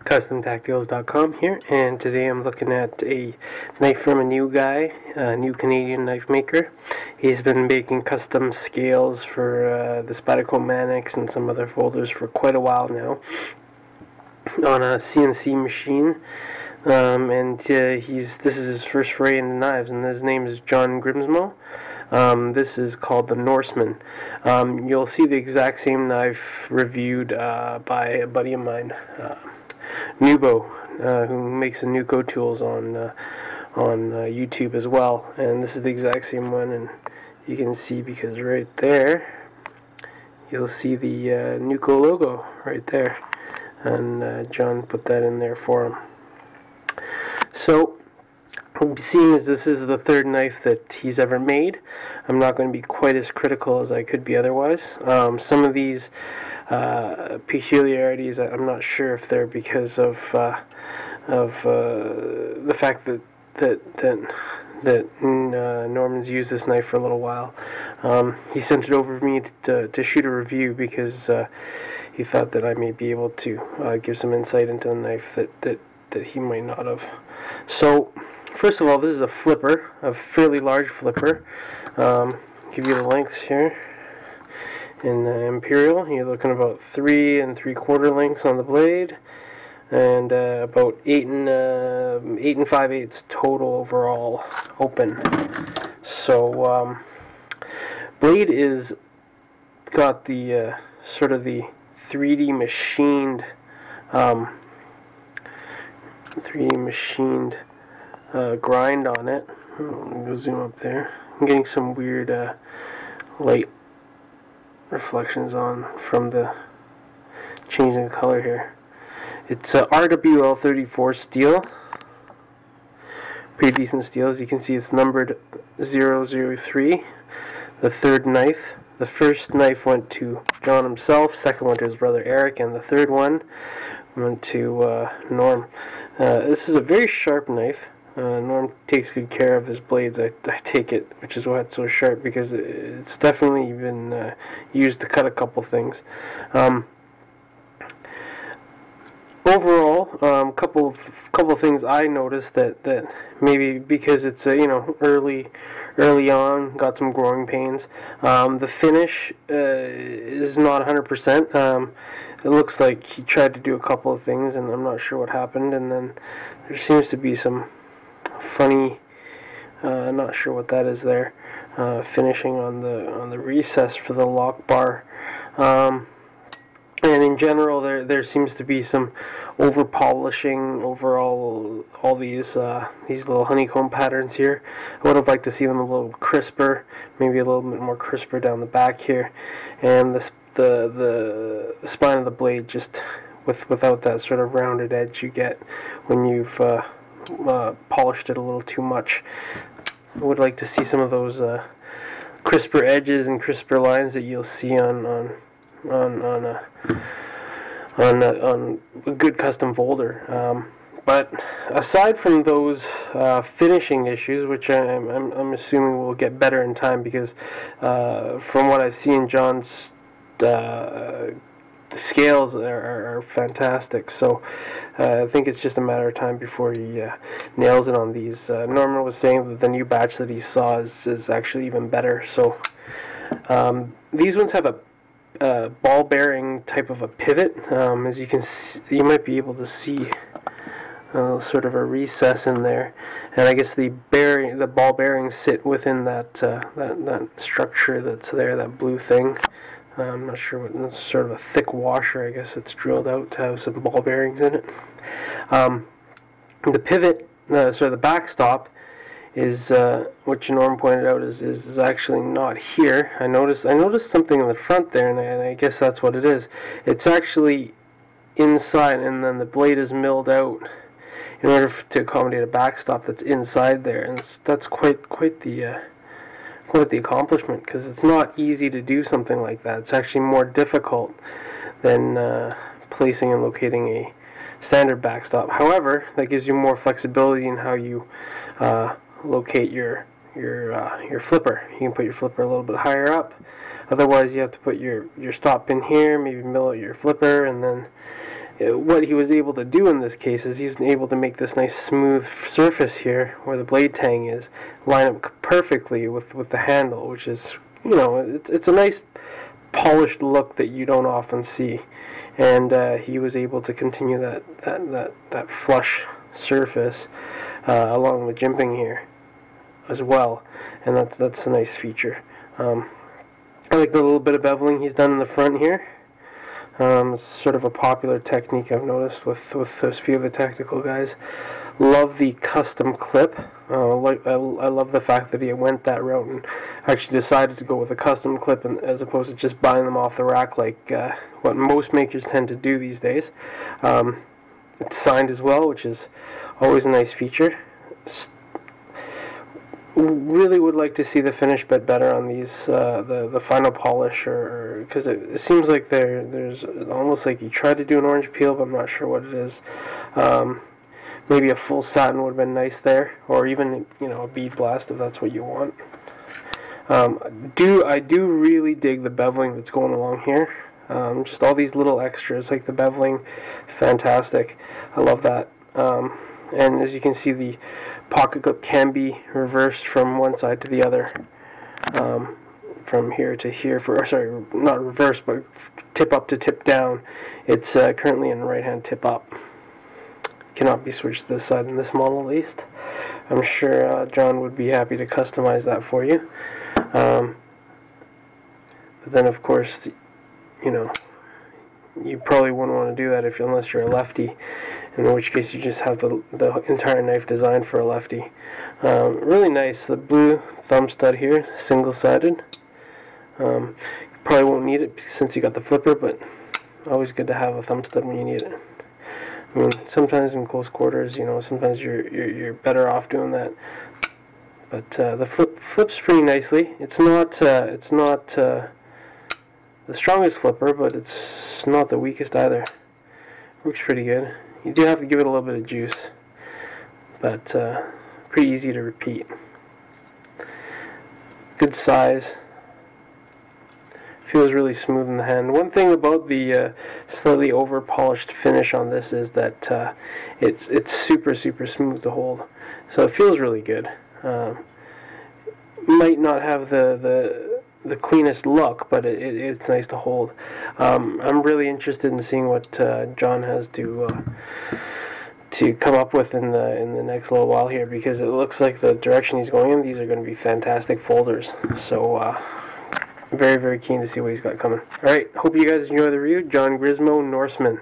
CustomTactiles.com here, and today I'm looking at a knife from a new guy, a new Canadian knife maker. He's been making custom scales for the Spyderco Mannix and some other folders for quite a while now on a CNC machine. This is his first foray into knives, and his name is John Grimsmo. This is called the Norseman. You'll see the exact same knife reviewed by a buddy of mine, Nubo, who makes the Nuco tools on YouTube as well. And this is the exact same one, and you can see because right there, you'll see the Nuco logo right there, and John put that in there for him. So, seeing as this is the third knife that he's ever made, I'm not going to be quite as critical as I could be otherwise. Some of these peculiarities, I'm not sure if they're because of the fact that Norman's used this knife for a little while. He sent it over to me to shoot a review because he thought that I may be able to give some insight into the knife that he might not have. So, first of all, this is a flipper, a fairly large flipper. Give you the lengths here. In Imperial, you're looking about 3 3/4 lengths on the blade, and about 8 5/8 total overall open. So, blade is got the sort of the 3D machined, grind on it. I'll zoom up there. I'm getting some weird light reflections on from the changing the color here. It's RWL 34 steel. Pretty decent steel. As you can see, it's numbered 003. The third knife. The first knife went to John himself, second one to his brother Eric, and the third one went to Norm. This is a very sharp knife. Norm takes good care of his blades, I take it, which is why it's so sharp, because it's definitely been used to cut a couple things. Overall, couple of things I noticed that maybe because it's early on, got some growing pains. The finish is not 100%. It looks like he tried to do a couple of things, and I'm not sure what happened. And then there seems to be some funny, not sure what that is there, finishing on the recess for the lock bar. And in general, there seems to be some over polishing over all these little honeycomb patterns here. I would have liked to see them a little crisper, maybe a little bit more crisper down the back here, and the spine of the blade just without that sort of rounded edge you get when you've polished it a little too much. I would like to see some of those crisper edges and crisper lines that you'll see on a good custom folder. But aside from those finishing issues, which I'm assuming will get better in time, because from what I've seen, John's scales are fantastic. So I think it's just a matter of time before he nails it on these. Norman was saying that the new batch that he saw is actually even better. So these ones have a ball bearing type of a pivot. As you can see, you might be able to see sort of a recess in there, and I guess the ball bearings sit within that structure that's there, that blue thing. I'm not sure what, it's sort of a thick washer, I guess it's drilled out to have some ball bearings in it. The pivot, so the backstop, is what Norm pointed out is actually not here. I noticed something in the front there, and I guess that's what it is. It's actually inside, and then the blade is milled out in order to accommodate a backstop that's inside there, and that's quite the accomplishment, because it's not easy to do something like that. It's actually more difficult than placing and locating a standard backstop. However, that gives you more flexibility in how you locate your flipper. You can put your flipper a little bit higher up. Otherwise, you have to put your stop pin here, maybe mill out your flipper, and then what he was able to do in this case is he's able to make this nice smooth surface here where the blade tang is line up perfectly with the handle, which is, you know, it's a nice polished look that you don't often see. And he was able to continue that flush surface along with jimping here as well, and that's a nice feature. I like the little bit of beveling he's done in the front here. It's sort of a popular technique I've noticed with a few of the technical guys. Love the custom clip. I love the fact that he went that route and actually decided to go with a custom clip as opposed to just buying them off the rack like what most makers tend to do these days. It's signed as well, which is always a nice feature. Really would like to see the finish bit better on these, the final polish, or because it seems like there's almost like you tried to do an orange peel, but I'm not sure what it is. Maybe a full satin would have been nice there, or even, you know, a bead blast if that's what you want. I do really dig the beveling that's going along here. Just all these little extras, like the beveling, fantastic. I love that. And as you can see, the pocket clip can be reversed from one side to the other, from here to here. Sorry, not reversed, but tip up to tip down. It's currently in right hand tip up. Cannot be switched to this side in this model, at least. I'm sure John would be happy to customize that for you. But then, of course, you know, you probably wouldn't want to do that unless you're a lefty, in which case you just have the entire knife designed for a lefty. Really nice. The blue thumb stud here, single-sided. You probably won't need it since you got the flipper, but always good to have a thumb stud when you need it. I mean, sometimes in close quarters, you know, sometimes you're better off doing that. But the flips pretty nicely. It's not the strongest flipper, but it's not the weakest either. Works pretty good. You do have to give it a little bit of juice, but pretty easy to repeat. Good size. Feels really smooth in the hand. One thing about the slightly over polished finish on this is that it's super smooth to hold, so it feels really good. Might not have the cleanest look, but it's nice to hold. I'm really interested in seeing what John has to come up with in the next little while here, because it looks like the direction he's going in, these are going to be fantastic folders. So very keen to see what he's got coming. Alright, hope you guys enjoy the review. John Grimsmo, Norseman.